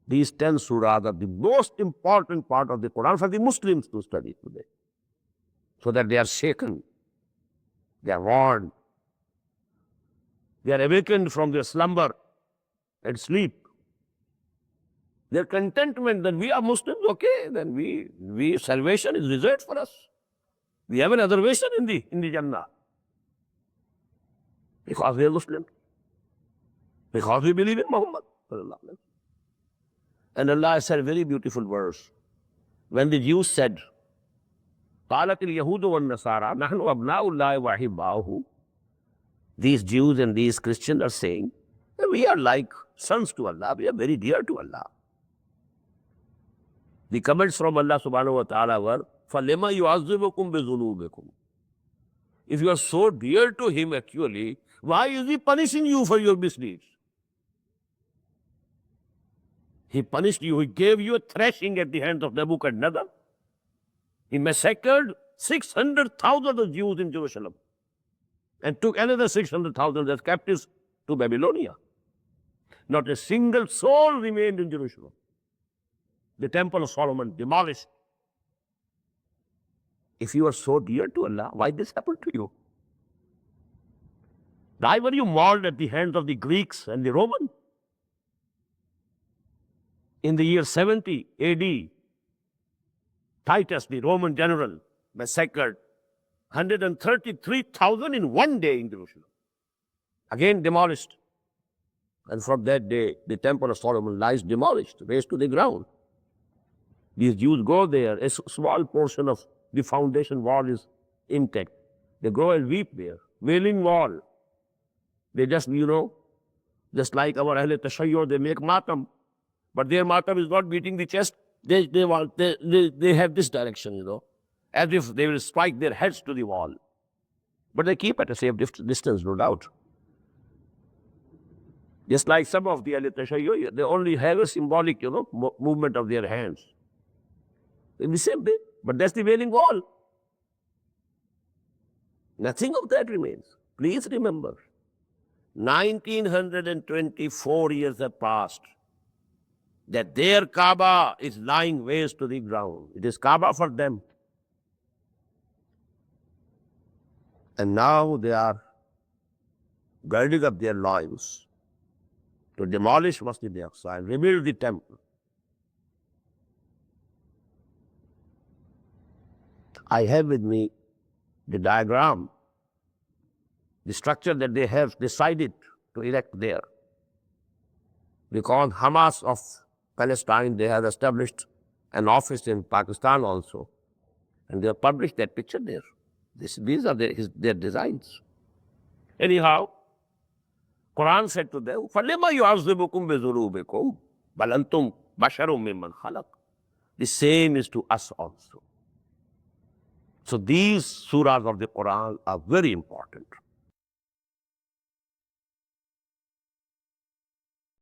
These 10 surahs are the most important part of the Quran for the Muslims to study today, so that they are shaken, they are warned, they are awakened from their slumber and sleep. Their contentment that we are Muslims, okay, then we salvation is reserved for us. We have an reservation in the Jannah. Because we are Muslims. Because we believe in Muhammad. And Allah said a very beautiful verse. When the Jews said, قالت اليهود والنصارى نحن أبناء الله وأحباؤه, these Jews and these Christians are saying, we are like sons to Allah, we are very dear to Allah. The comments from Allah subhanahu wa ta'ala were, فَلِمَا يُعَذِّبُكُمْ بِذُنُوبِكُمْ. If you are so dear to Him actually, why is He punishing you for your misdeeds? He punished you, He gave you a thrashing at the hands of Nebuchadnezzar. He massacred 600,000 of Jews in Jerusalem and took another 600,000 as captives to Babylonia. Not a single soul remained in Jerusalem. The Temple of Solomon demolished. If you are so dear to Allah, why this happened to you? Why were you mauled at the hands of the Greeks and the Romans? In the year 70 AD, Titus, the Roman general, massacred 133,000 in one day in Jerusalem. Again demolished. And from that day, the Temple of Solomon lies demolished, razed to the ground. These Jews go there, a small portion of the foundation wall is intact. They go and weep there, wailing wall. They just, just like our Ahle Tashayyur, they make matam. But their matam is not beating the chest. They have this direction, as if they will strike their heads to the wall. But they keep at a safe distance, no doubt. Just like some of the Ahle Tashayyur, they only have a symbolic, movement of their hands. In the same way, but that's the wailing wall. Nothing of that remains. Please remember, 1924 years have passed, that their Kaaba is lying waste to the ground. It is Kaaba for them. And now they are girding up their loins to demolish Masjid al-Aqsa and rebuild the temple. I have with me the diagram, the structure that they have decided to erect there. Because Hamas of Palestine, they have established an office in Pakistan also. And they have published that picture there. These are their designs. Anyhow, Quran said to them, فَلِمَا يُعَذِّبُكُمْ بِذُنُوبِكُمْ بَلْ أَنْتُمْ بَشَرٌ مِّمَّنْ خَلَقَ. The same is to us also. So these surahs of the Quran are very important.